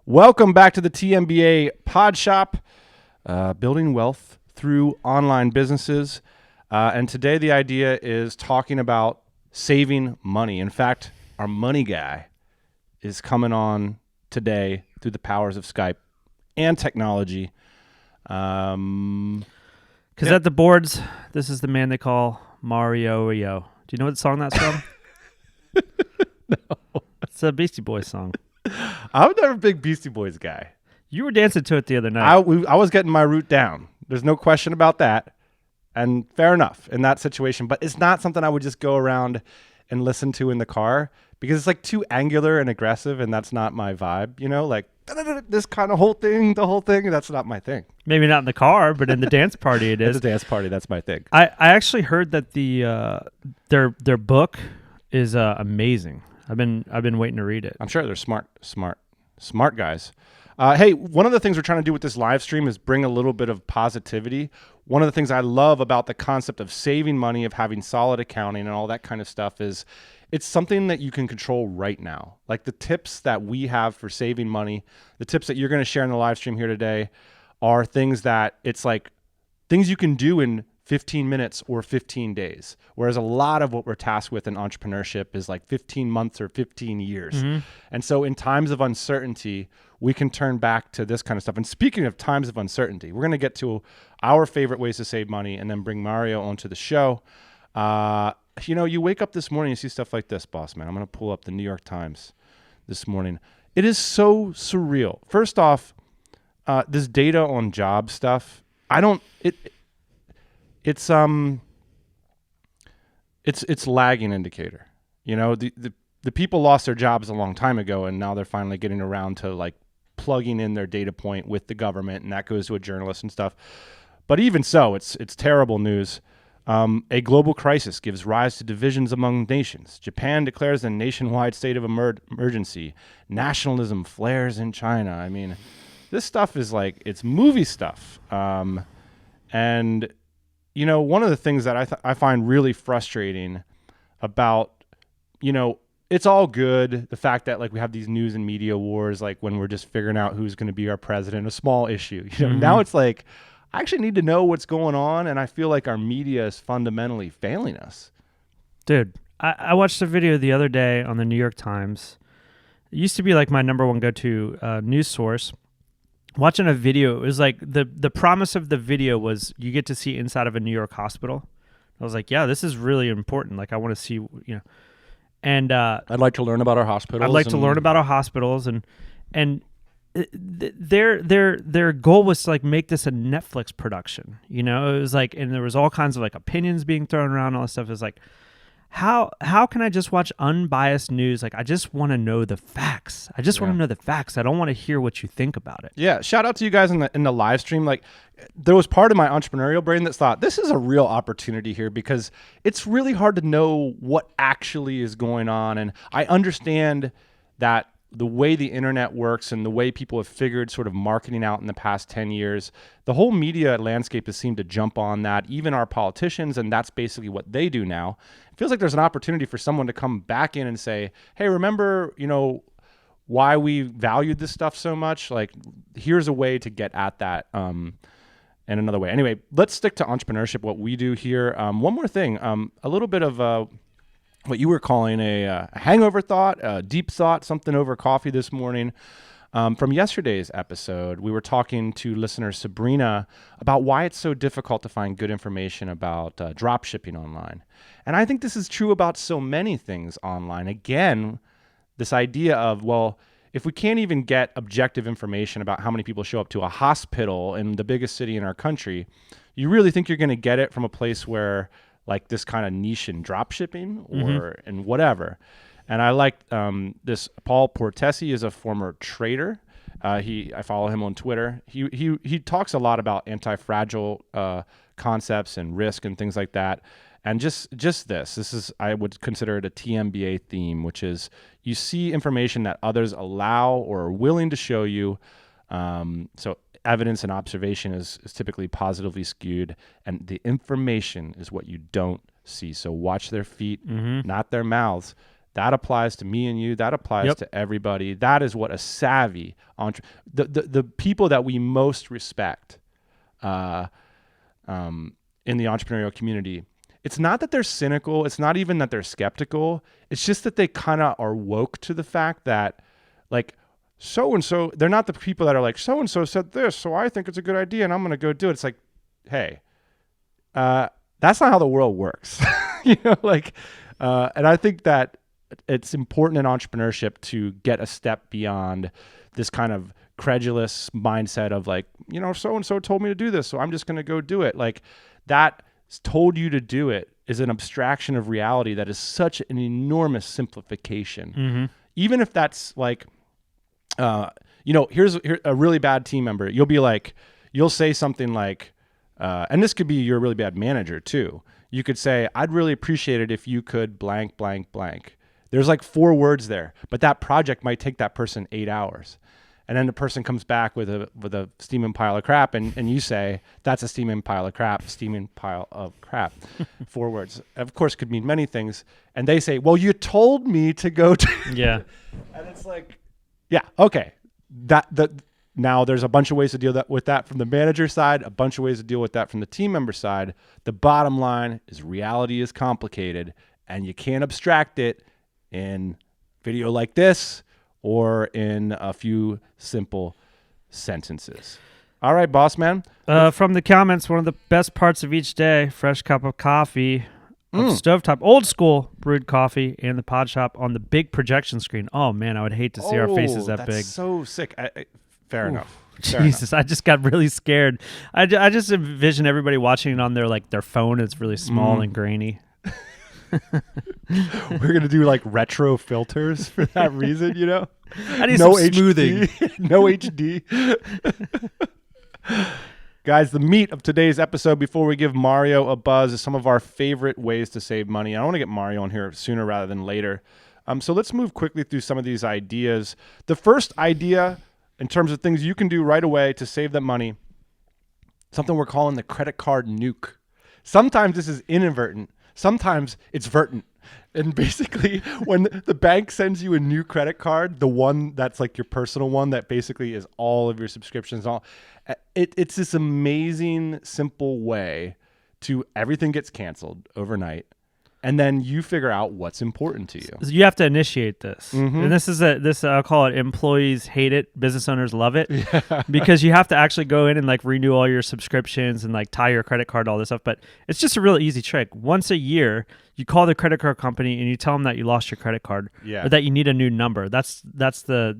Welcome back to the TMBA Pod Shop, building wealth through online businesses. And today the idea is talking about saving money. In fact, our money guy is coming on today through the powers of Skype and technology. Because at the boards, this is the man they call Mario. Do you know what song that's from? No. It's a Beastie Boys song. I'm never a big Beastie Boys guy. You were dancing to it the other night. I was getting my route down. There's no question about that. And fair enough in that situation. But it's not something I would just go around and listen to in the car because it's like too angular and aggressive, and that's not my vibe. You know, like this kind of the whole thing. That's not my thing. Maybe not in the car, but in the dance party it is. At the dance party, that's my thing. I actually heard that their book is amazing. I've been waiting to read it. I'm sure they're smart guys. Hey, one of the things we're trying to do with this live stream is bring a little bit of positivity. One of the things I love about the concept of saving money, of having solid accounting and all that kind of stuff is it's something that you can control right now. Like the tips that we have for saving money, the tips that you're going to share in the live stream here today are things that it's like things you can do in 15 minutes or 15 days. Whereas a lot of what we're tasked with in entrepreneurship is like 15 months or 15 years. Mm-hmm. And so in times of uncertainty, we can turn back to this kind of stuff. And speaking of times of uncertainty, we're going to get to our favorite ways to save money and then bring Mario onto the show. You wake up this morning, you see stuff like this, boss man. I'm going to pull up the New York Times this morning. It is so surreal. First off, this data on job stuff, it's lagging indicator. You know, the people lost their jobs a long time ago, and now they're finally getting around to like plugging in their data point with the government, and that goes to a journalist and stuff. But even so, it's terrible news. A global crisis gives rise to divisions among nations. Japan declares a nationwide state of emergency. Nationalism flares in China. I mean, this stuff is like, it's movie stuff. And you know, one of the things that I find really frustrating about, you know, it's all good. The fact that like we have these news and media wars, like when we're just figuring out who's going to be our president, a small issue. You know, mm-hmm. Now it's like, I actually need to know what's going on. And I feel like our media is fundamentally failing us. Dude, I watched a video the other day on the New York Times. It used to be like my number one go-to news source. Watching a video, it was like the promise of the video was you get to see inside of a New York hospital. I was like, yeah, this is really important. Like, I want to see, you know, and I'd like to learn about our hospitals. I'd like to learn about our hospitals, and their goal was to like make this a Netflix production. You know, it was like, and there was all kinds of like opinions being thrown around, all this stuff. It was like, how can I just watch unbiased news? Like, I just want to know the facts. I just want to know the facts. I don't want to hear what you think about it. Yeah. Shout out to you guys in the live stream. Like, there was part of my entrepreneurial brain that thought this is a real opportunity here because it's really hard to know what actually is going on. And I understand that the way the internet works and the way people have figured sort of marketing out in the past 10 years, the whole media landscape has seemed to jump on that, even our politicians, and that's basically what they do now. It feels like there's an opportunity for someone to come back in and say, hey, remember, you know, why we valued this stuff so much? Like, here's a way to get at that in another way. Anyway, let's stick to entrepreneurship, what we do here. One more thing, a little bit of what you were calling a hangover thought, a deep thought, something over coffee this morning. From yesterday's episode, we were talking to listener Sabrina about why it's so difficult to find good information about drop shipping online. And I think this is true about so many things online. Again, this idea of, well, if we can't even get objective information about how many people show up to a hospital in the biggest city in our country, you really think you're going to get it from a place where like this kind of niche in drop shipping or in whatever. And I like this. Paul Portesi is a former trader. I follow him on Twitter. He talks a lot about anti-fragile concepts and risk and things like that. And just this is, I would consider it a TMBA theme, which is you see information that others allow or are willing to show you. So evidence and observation is typically positively skewed, and the information is what you don't see. So watch their feet, not their mouths. That applies to me and you. That applies to everybody. That is what a savvy the people that we most respect in the entrepreneurial community. It's not that they're cynical. It's not even that they're skeptical. It's just that they kind of are woke to the fact that, like, so-and-so, they're not the people that are like, so-and-so said this, so I think it's a good idea and I'm going to go do it. It's like, hey, that's not how the world works. And I think that it's important in entrepreneurship to get a step beyond this kind of credulous mindset of like, so-and-so told me to do this, so I'm just going to go do it. Like, that told you to do it is an abstraction of reality that is such an enormous simplification. Mm-hmm. Even if that's like, here's a really bad team member. You'll be like, you'll say something like, and this could be you're a really bad manager too. You could say, I'd really appreciate it if you could blank, blank, blank. There's like 4 words there, but that project might take that person 8 hours. And then the person comes back with a steaming pile of crap, and you say, that's a steaming pile of crap, steaming pile of crap. 4 words. Of course, could mean many things. And they say, well, you told me to go to... Yeah. And it's like, yeah, okay. Now there's a bunch of ways to deal with that from the manager side, a bunch of ways to deal with that from the team member side. The bottom line is reality is complicated, and you can't abstract it in video like this or in a few simple sentences. All right, boss man. From the comments, one of the best parts of each day, fresh cup of coffee, of stovetop, old school brewed coffee, and the pod shop on the big projection screen. Oh, man, I would hate to see our faces that big. That's so sick. Fair enough. Jesus, I just got really scared. I just envision everybody watching it on their phone. It's really small and grainy. We're gonna do like retro filters for that reason, I need some smoothing. No HD. Guys, the meat of today's episode, before we give Mario a buzz, is some of our favorite ways to save money. I want to get Mario on here sooner rather than later. So let's move quickly through some of these ideas. The first idea, in terms of things you can do right away to save that money, something we're calling the credit card nuke. Sometimes this is inadvertent. Sometimes it's vertent. And basically, when the bank sends you a new credit card, the one that's like your personal one that basically is all of your subscriptions, it's this amazing, simple way to everything gets canceled overnight. And then you figure out what's important to you. You have to initiate this. Mm-hmm. And this I'll call it employees hate it, business owners love it. Yeah. Because you have to actually go in and like renew all your subscriptions and like tie your credit card, all this stuff. But it's just a real easy trick. Once a year, you call the credit card company and you tell them that you lost your credit card or that you need a new number. That's the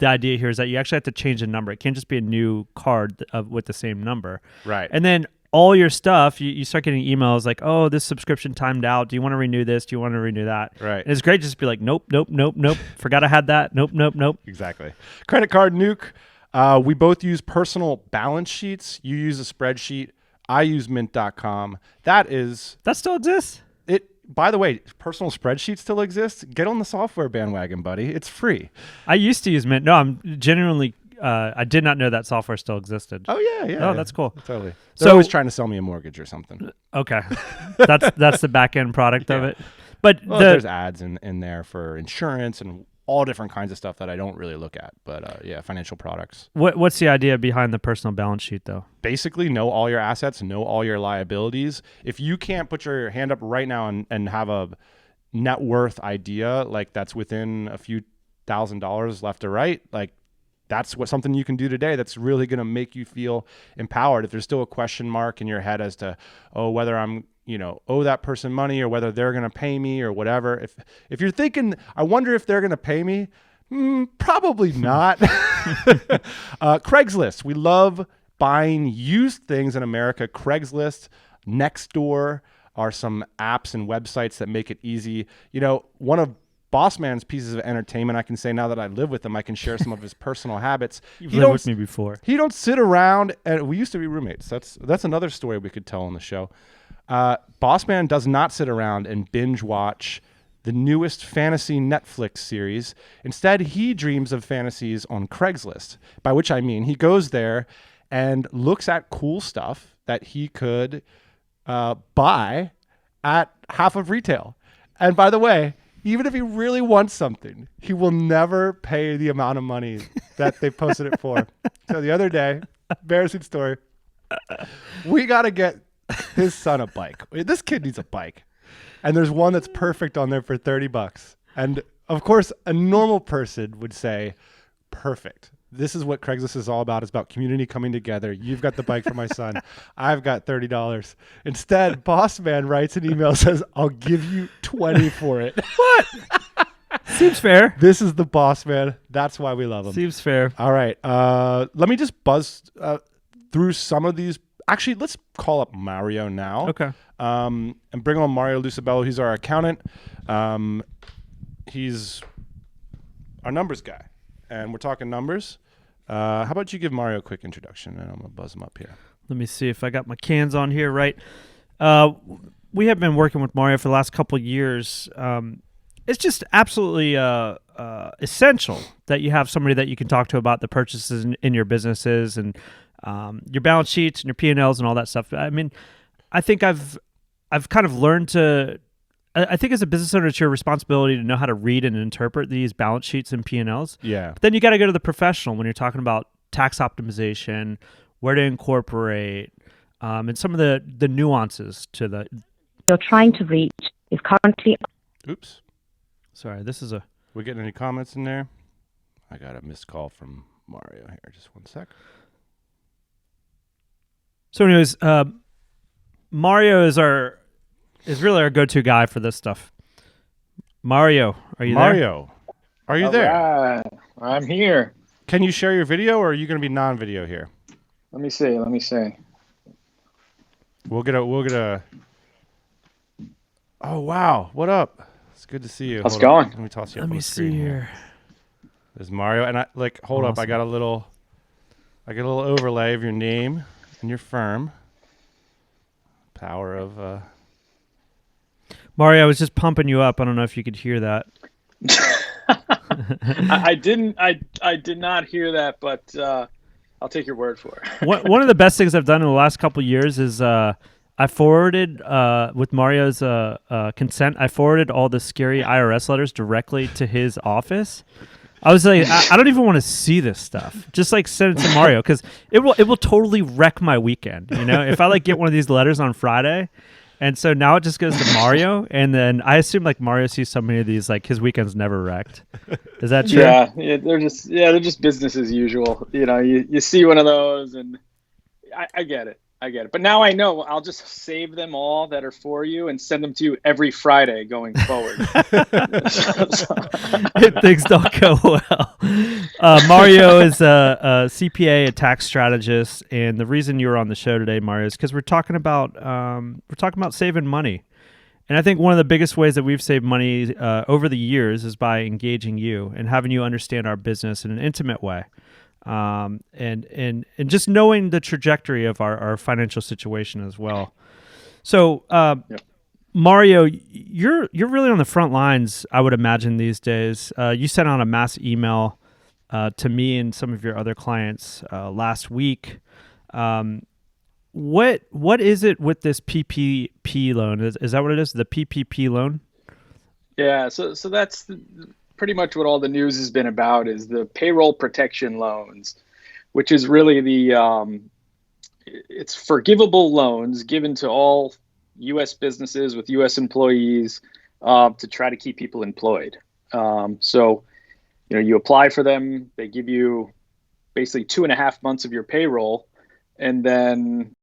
idea here is that you actually have to change the number. It can't just be a new card with the same number. Right. And then all your stuff, you start getting emails like, oh, this subscription timed out. Do you want to renew this? Do you want to renew that? Right. And it's great just to be like, nope. Forgot I had that. Nope. Exactly. Credit card nuke. We both use personal balance sheets. You use a spreadsheet. I use mint.com. That still exists? By the way, personal spreadsheets still exist. Get on the software bandwagon, buddy. It's free. I used to use Mint. No, I'm genuinely... I did not know that software still existed. Oh yeah. Oh, that's cool. Totally. They're always trying to sell me a mortgage or something. Okay, that's the back end product of it. But there's ads in there for insurance and all different kinds of stuff that I don't really look at. But financial products. What's the idea behind the personal balance sheet, though? Basically, know all your assets, know all your liabilities. If you can't put your hand up right now and have a net worth idea like that's within a few $1,000s left or right, like. That's something you can do today that's really going to make you feel empowered. If there's still a question mark in your head as to, whether I'm, owe that person money or whether they're going to pay me or whatever. If you're thinking, I wonder if they're going to pay me, probably not. Craigslist. We love buying used things in America. Craigslist, Nextdoor are some apps and websites that make it easy. One of Boss Man's pieces of entertainment, I can say now that I live with him, I can share some of his personal habits. You've lived with me before. He don't sit around, and we used to be roommates. That's another story we could tell on the show. Boss Man does not sit around and binge watch the newest fantasy Netflix series. Instead, he dreams of fantasies on Craigslist, by which I mean he goes there and looks at cool stuff that he could buy at half of retail. And by the way, Even if he really wants something, he will never pay the amount of money that they posted it for. So the other day, embarrassing story, we got to get his son a bike. This kid needs a bike. And there's one that's perfect on there for $30. And of course, a normal person would say, perfect. This is what Craigslist is all about. It's about community coming together. You've got the bike for my son. I've got $30. Instead, Boss Man writes an email, says, I'll give you 20 for it. What? Seems fair. This is the Boss Man. That's why we love him. Seems fair. All right. Let me just buzz through some of these. Actually, let's call up Mario now. Okay. And bring on Mario Lucibello. He's our accountant. He's our numbers guy. And we're talking numbers. How about you give Mario a quick introduction, and I'm going to buzz him up here. Let me see if I got my cans on here right. We have been working with Mario for the last couple of years. It's just absolutely essential that you have somebody that you can talk to about the purchases in your businesses and your balance sheets and your P&Ls and all that stuff. I mean, I think I've kind of learned to. I think as a business owner, it's your responsibility to know how to read and interpret these balance sheets and P&Ls. Yeah. But then you got to go to the professional when you're talking about tax optimization, where to incorporate, and some of the nuances to the. You're trying to reach is currently. Oops. Sorry, this is a. We getting any comments in there? I got a missed call from Mario here. Just one sec. So, anyways, Mario is really our go-to guy for this stuff. Mario, are you there? Mario, are you there? Right. I'm here. Can you share your video, or are you going to be non-video here? Let me see. We'll get a. Oh wow! What up? It's good to see you. How's it Hold on. going? Let me toss you Let up on me the screen see here. There's Mario, and hold up. I got a little overlay of your name and your firm. Power of. Mario, I was just pumping you up. I don't know if you could hear that. I did not hear that, but I'll take your word for it. One of the best things I've done in the last couple of years is I forwarded, with Mario's consent, I forwarded all the scary IRS letters directly to his office. I was like, I don't even want to see this stuff. Just like send it to Mario because it will totally wreck my weekend. You know, if I get one of these letters on Friday. And so now it just goes to Mario, and then I assume Mario sees so many of these, his weekend's never wrecked. Is that true? Yeah, they're just business as usual. You know, you see one of those, and I get it. But now I know I'll just save them all that are for you and send them to you every Friday going forward. If things don't go well. Mario is a CPA, a tax strategist, and the reason you were on the show today, Mario, is because we're talking about saving money. And I think one of the biggest ways that we've saved money over the years is by engaging you and having you understand our business in an intimate way. And just knowing the trajectory of our financial situation as well. So, Yep. Mario, you're really on the front lines, I would imagine, these days. You sent out a mass email to me and some of your other clients last week. What is it with this PPP loan? Is that what it is? The PPP loan? Yeah, so that's pretty much what all the news has been about is the payroll protection loans, which is really it's forgivable loans given to all U.S. businesses with U.S. employees to try to keep people employed. So, you apply for them, they give you basically 2.5 months of your payroll, and then